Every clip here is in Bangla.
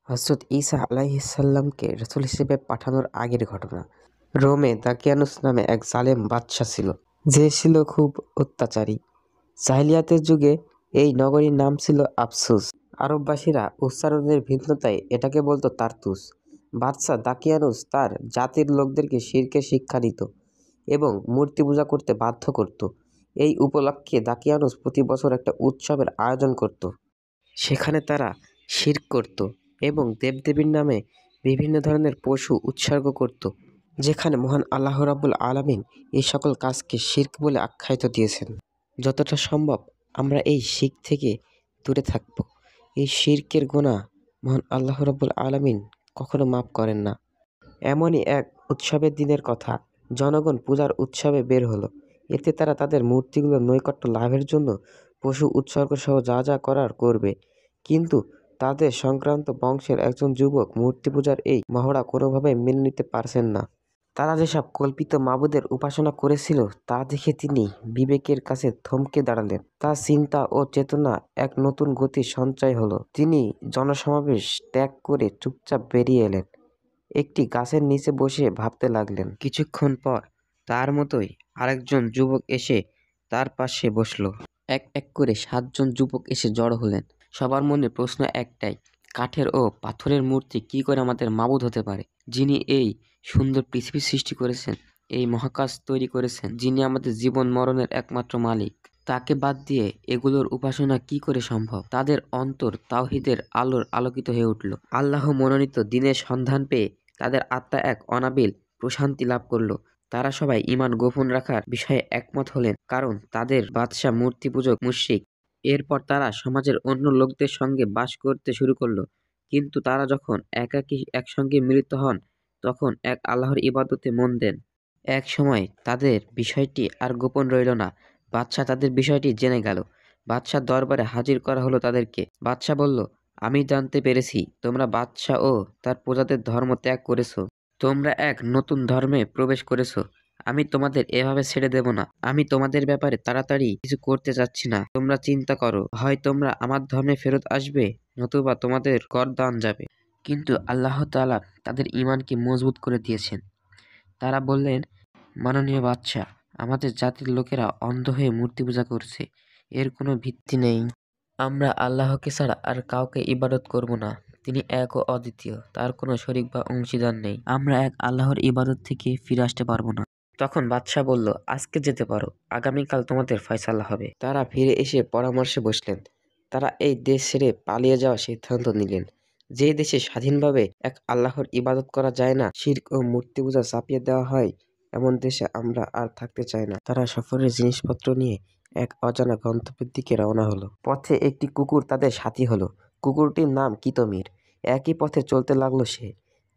হযরত ঈসা আলাইহিসসালামকে রাসূল হিসেবে পাঠানোর আগের ঘটনা। রোমে দাকিয়ানুস নামে এক জালেম বাদশা ছিল, যে ছিল খুব অত্যাচারী। জাহিলিয়াতের যুগে এই নগরীর নাম ছিল আফসুস। আরববাসীরা উচ্চারণের ভিন্নতায় এটাকে বলতো তার্তুস। বাদশা দাকিয়ানুস তার জাতির লোকদেরকে শিরকের শিক্ষা দিত এবং মূর্তি পূজা করতে বাধ্য করত। এই উপলক্ষে দাকিয়ানুস প্রতি বছর একটা উৎসবের আয়োজন করত। সেখানে তারা শিরক করত এবং দেবদেবীর নামে বিভিন্ন ধরনের পশু উৎসর্গ করত, যেখানে মহান আল্লাহ রাব্বুল আলামিন এই সকল কাজকে শিরক বলে আখ্যায়িত দিয়েছেন। যতটা সম্ভব আমরা এই শিরক থেকে দূরে থাকব। এই শিরকের গুনাহ মহান আল্লাহ রাব্বুল আলামিন কখনো মাফ করেন না। এমনই এক উৎসবের দিনের কথা। জনগণ পূজার উৎসবে বের হলো। এতে তারা তাদের মূর্তিগুলোর নৈকট্য লাভের জন্য পশু উৎসর্গ সহ যা যা করার করবে। কিন্তু তাদের সংক্রান্ত বংশের একজন যুবক মূর্তি পূজার এই মহড়া কোনোভাবেই মেনে নিতে পারছেন না। তারা যেসব কল্পিত মাবুদের উপাসনা করেছিল তা দেখে তিনি বিবেকের কাছে থমকে দাঁড়ালেন। তার চিন্তা ও চেতনা এক নতুন গতির সঞ্চয় হলো। তিনি জনসমাবেশ ত্যাগ করে চুপচাপ বেরিয়ে এলেন। একটি গাছের নিচে বসে ভাবতে লাগলেন। কিছুক্ষণ পর তার মতোই আরেকজন যুবক এসে তার পাশে বসল। এক এক করে ৭ জন যুবক এসে জড়ো হলেন। সবার মনে প্রশ্ন একটাই, কাঠের ও পাথরের মূর্তি কি করে আমাদের মাবুদ হতে পারে? যিনি এই সুন্দর পৃথিবী সৃষ্টি করেছেন, এই মহাকাশ তৈরি করেছেন, যিনি আমাদের জীবন মরণের একমাত্র মালিক, তাকে বাদ দিয়ে এগুলোর উপাসনা কি করে সম্ভব? তাদের অন্তর তাওহীদের আলোর আলোকিত হয়ে উঠল। আল্লাহ মনোনীত দিনের সন্ধান পেয়ে তাদের আত্মা এক অনাবিল প্রশান্তি লাভ করল। তারা সবাই ঈমান গোপন রাখার বিষয়ে একমত হলেন, কারণ তাদের বাদশা মূর্তি পূজক মুশরিক। এরপর তারা সমাজের অন্য লোকদের সঙ্গে বাস করতে শুরু করল। কিন্তু তারা যখন একাকী একসঙ্গে মিলিত হন, তখন এক আল্লাহর ইবাদতে মন দেন। এক সময় তাদের বিষয়টি আর গোপন রইল না। বাদশা তাদের বিষয়টি জেনে গেল। বাদশার দরবারে হাজির করা হলো তাদেরকে। বাদশা বলল, আমি জানতে পেরেছি তোমরা বাদশা ও তার প্রজাদের ধর্ম ত্যাগ করেছো। তোমরা এক নতুন ধর্মে প্রবেশ করেছো। আমি তোমাদের এভাবে ছেড়ে দেব না। আমি তোমাদের ব্যাপারে তাড়াতাড়ি কিছু করতে চাচ্ছি না। তোমরা চিন্তা করো, হয় তোমরা আমার ধর্মে ফেরত আসবে, নতুবা তোমাদের গর্দান যাবে। কিন্তু আল্লাহ তাআলা তাদের ঈমানকে মজবুত করে দিয়েছেন। তারা বললেন, মাননীয় বাদশাহ, আমাদের জাতির লোকেরা অন্ধ হয়ে মূর্তি পূজা করছে। এর কোনো ভিত্তি নেই। আমরা আল্লাহকে ছাড়া আর কাউকে ইবাদত করব না। তিনি এক ও অদ্বিতীয়, তার কোনো শরীক বা অংশীদার নেই। আমরা এক আল্লাহর ইবাদত থেকে ফিরে আসতে পারবো না। তখন বাদশাহ বলল, আজকে যেতে পারো, আগামীকাল তোমাদের ফয়সালা হবে। তারা ফিরে এসে পরামর্শে বসলেন। তারা এই দেশ ছেড়ে পালিয়ে যাওয়ার সিদ্ধান্ত নিলেন। যে দেশে স্বাধীনভাবে এক আল্লাহর ইবাদত করা যায় না, শিরক ও মূর্তি পূজা চাপিয়ে দেওয়া হয়, এমন দেশে আমরা আর থাকতে চাই না। তারা সফরের জিনিসপত্র নিয়ে এক অজানা গন্তব্যের দিকে রওনা হলো। পথে একটি কুকুর তাদের সাথী হলো। কুকুরটির নাম কিতমির। একই পথে চলতে লাগলো সে।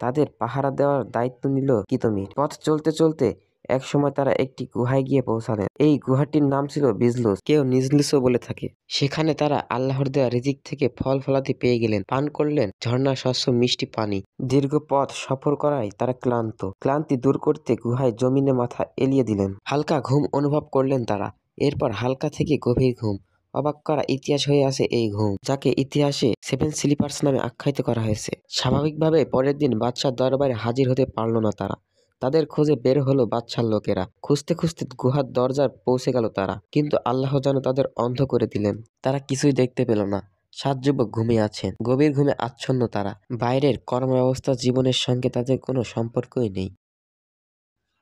তাদের পাহারা দেওয়ার দায়িত্ব নিল কিতমির। পথ চলতে চলতে এক সময় তারা একটি গুহায় গিয়ে পৌঁছালেন। এই গুহাটির নাম ছিল বিজলুস, কেউ নিজলুসও বলে থাকে। সেখানে তারা আল্লাহর দেওয়া রিজিক থেকে ফল ফলাদি পেয়ে গেলেন। পান করলেন ঝর্ণা শস্য মিষ্টি পানি। দীর্ঘ পথ সফর করায় তারা ক্লান্ত। ক্লান্তি দূর করতে গুহায় জমিনে মাথা এলিয়ে দিলেন। হালকা ঘুম অনুভব করলেন তারা। এরপর হালকা থেকে গভীর ঘুম। অবাক করা ইতিহাস হয়ে আছে এই ঘুম, যাকে ইতিহাসে 7 স্লিপার্স নামে আখ্যায়িত করা হয়েছে। স্বাভাবিকভাবে পরের দিন বাদশার দরবারে হাজির হতে পারল না তারা। তাদের খোঁজে বের হলো বাদশার লোকেরা। খুঁজতে খুঁজতে গুহার দরজায় পৌঁছে গেল তারা, কিন্তু আল্লাহ যেন তাদের অন্ধ করে দিলেন। তারা কিছুই দেখতে পেল না। 7 যুবক ঘুমিয়ে আছেন। গভীর ঘুমে আচ্ছন্ন তারা। বাইরের কর্মব্যবস্থা জীবনের সঙ্গে তাদের কোনো সম্পর্কই নেই।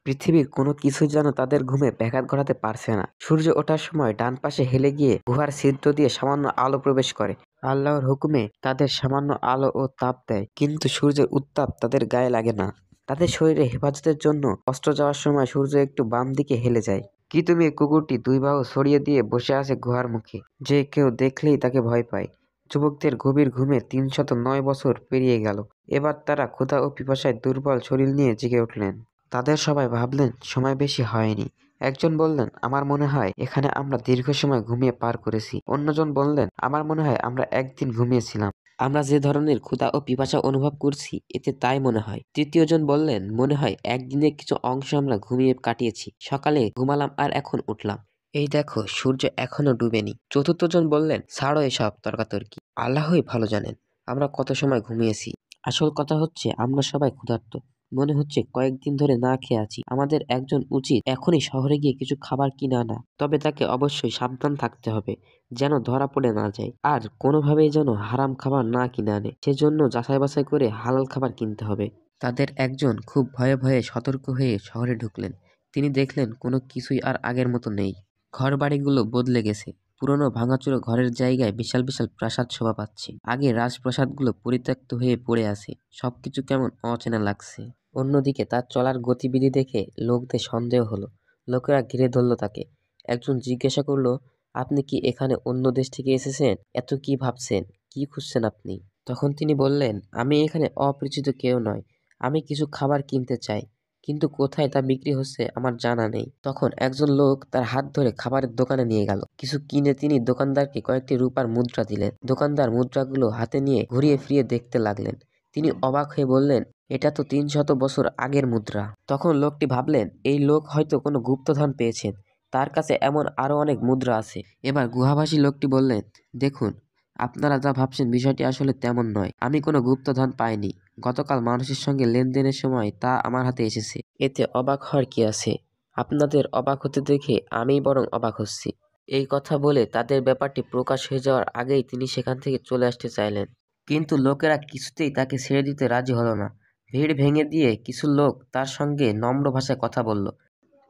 পৃথিবীর কোনো কিছুই যেন তাদের ঘুমে ব্যাঘাত ঘটাতে পারছে না। সূর্য ওঠার সময় ডান পাশে হেলে গিয়ে গুহার ছিদ্র দিয়ে সামান্য আলো প্রবেশ করে। আল্লাহর হুকুমে তাদের সামান্য আলো ও তাপ দেয়, কিন্তু সূর্যের উত্তাপ তাদের গায়ে লাগে না। তাদের শরীরে হেফাজতের জন্য অস্ত্র যাওয়ার সময় সূর্য একটু বাম দিকে হেলে যায়। কিতুমির কুকুরটি 2 বাহু ছড়িয়ে দিয়ে বসে আছে গুহার মুখে। যে কেউ দেখলেই তাকে ভয় পায়। যুবকদের গভীর ঘুমে 309 বছর পেরিয়ে গেল। এবার তারা ক্ষুধা ও পিপাসায় দুর্বল শরীর নিয়ে জেগে উঠলেন। তাদের সবাই ভাবলেন সময় বেশি হয়নি। একজন বললেন, আমার মনে হয় এখানে আমরা দীর্ঘ সময় ঘুমিয়ে পার করেছি। অন্যজন বললেন, আমার মনে হয় আমরা একদিন ঘুমিয়েছিলাম। আমরা যে ধরনের ক্ষুধা ও পিপাসা অনুভব করছি এতে তাই মনে হয়। তৃতীয় জন বললেন, মনে হয় একদিনের কিছু অংশ আমরা ঘুমিয়ে কাটিয়েছি। সকালে ঘুমালাম আর এখন উঠলাম। এই দেখো, সূর্য এখনো ডুবেনি। চতুর্থ জন বললেন, ছাড়ো এসব তর্কাতর্কি, আল্লাহই ভালো জানেন। আমরা কত সময় ঘুমিয়েছি। আসল কথা হচ্ছে আমরা সবাই ক্ষুধার্ত। মনে হচ্ছে কয়েকদিন ধরে না খেয়ে আছি। আমাদের একজন উচিত এখনই শহরে গিয়ে কিছু খাবার কিনে আনা। তবে তাকে অবশ্যই সাবধান থাকতে হবে, যেন ধরা পড়ে না যায়। আর কোনোভাবেই যেন হারাম খাবার না কিনে আনে। সেজন্য যাচাই বাছাই করে হালাল খাবার কিনতে হবে। তাদের একজন খুব ভয়ে ভয়ে সতর্ক হয়ে শহরে ঢুকলেন। তিনি দেখলেন কোনো কিছুই আর আগের মতো নেই। ঘরবাড়িগুলো বদলে গেছে। পুরনো ভাঙাচোরা ঘরের জায়গায় বিশাল বিশাল প্রাসাদ শোভা পাচ্ছে। আগে রাজপ্রাসাদগুলো পরিত্যক্ত হয়ে পড়ে আছে। সবকিছু কেমন অচেনা লাগছে। অন্যদিকে তার চলার গতিবিধি দেখে লোকদের সন্দেহ হলো। লোকেরা ঘিরে ধরল তাকে। একজন জিজ্ঞাসা করলো, আপনি কি এখানে অন্য দেশ থেকে এসেছেন? এত কি ভাবছেন? কি খুঁজছেন আপনি? তখন তিনি বললেন, আমি এখানে অপরিচিত কেউ নয়। আমি কিছু খাবার কিনতে চাই, কিন্তু কোথায় তা বিক্রি হচ্ছে আমার জানা নেই। তখন একজন লোক তার হাত ধরে খাবারের দোকানে নিয়ে গেল। কিছু কিনে তিনি দোকানদারকে কয়েকটি রূপার মুদ্রা দিলেন। দোকানদার মুদ্রাগুলো হাতে নিয়ে ঘুরিয়ে ফিরিয়ে দেখতে লাগলেন। তিনি অবাক হয়ে বললেন, এটা তো ৩০০ বছর আগের মুদ্রা। তখন লোকটি ভাবলেন, এই লোক হয়তো কোনো গুপ্তধন পেয়েছেন। তার কাছে এমন আরো অনেক মুদ্রা আছে। এবার গুহাভাসী লোকটি বললেন, দেখুন, আপনারা যা ভাবছেন বিষয়টি আসলে তেমন নয়। আমি কোনো গুপ্তধন পাইনি। গতকাল মানুষের সঙ্গে লেনদেনের সময় তা আমার হাতে এসেছে। এতে অবাক হওয়ার কি আছে? আপনাদের অবাক হতে দেখে আমিই বরং অবাক হচ্ছি। এই কথা বলে তাদের ব্যাপারটি প্রকাশ হয়ে যাওয়ার আগেই তিনি সেখান থেকে চলে আসতে চাইলেন। কিন্তু লোকেরা কিছুতেই তাকে ছেড়ে দিতে রাজি হলো না। ভিড় ভেঙে দিয়ে কিছু লোক তার সঙ্গে নম্র ভাষায় কথা বলল।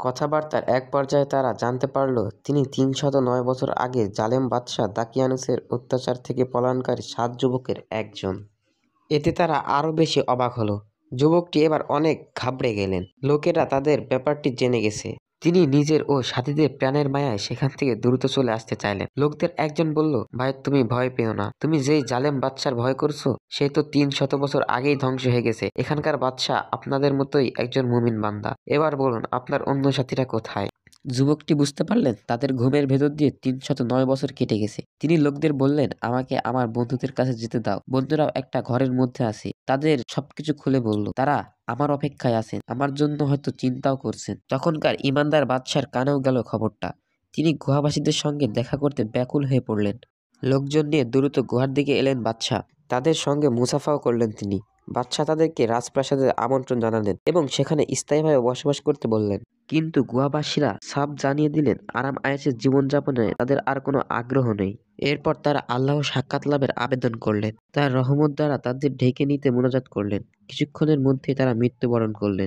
কথাবার্তার এক পর্যায়ে তারা জানতে পারল তিনি ৩০৯ বছর আগে জালেম বাদশাহ দাকিয়ানুসের অত্যাচার থেকে পলায়নকারী ৭ যুবকের একজন। এতে তারা আরও বেশি অবাক হলো। যুবকটি এবার অনেক ঘাবড়ে গেলেন। লোকেরা তাদের ব্যাপারটি জেনে গেছে। তিনি নিজের ও সাথীদের প্রাণের মায়ায় সেখান থেকে দ্রুত চলে আসতে চাইলেন। লোকদের একজন বলল, ভাই তুমি ভয় পেও না। তুমি যেই জালেম বাদশার ভয় করছো সে তো ৩০০ বছর আগেই ধ্বংস হয়ে গেছে। এখানকার বাদশাহ আপনাদের মতোই একজন মুমিন বান্দা। এবার বলুন আপনার অন্য সাথীরা কোথায়? যুবকটি বুঝতে পারলেন তাদের ঘুমের ভেতর দিয়ে ৩০৯ বছর কেটে গেছে। তিনি লোকদের বললেন, আমাকে আমার বন্ধুদের কাছে যেতে দাও। বন্ধুরাও একটা ঘরের মধ্যে আছে। তাদের সবকিছু খুলে বলল। তারা আমার অপেক্ষায় আছেন, আমার জন্য হয়তো চিন্তাও করছেন। তখনকার ইমানদার বাদশার কানেও গেল খবরটা। তিনি গুহাবাসীদের সঙ্গে দেখা করতে ব্যাকুল হয়ে পড়লেন। লোকজন নিয়ে দ্রুত গুহার দিকে এলেন বাদশাহ। তাদের সঙ্গে মুসাফাও করলেন তিনি। বাদশাহ তাদেরকে রাজপ্রাসাদে আমন্ত্রণ জানালেন এবং সেখানে স্থায়ীভাবে বসবাস করতে বললেন। কিন্তু গুহাবাসীরা সাফ জানিয়ে দিলেন আরাম আয়েশের জীবনযাপনে তাদের আর কোনো আগ্রহ নেই। এরপর তারা আল্লাহর সাক্ষাৎ লাভের আবেদন করলেন। তার রহমত দ্বারা তাদের ঢেকে নিতে মুনাজাত করলেন। কিছুক্ষণের মধ্যে তারা মৃত্যুবরণ করলেন।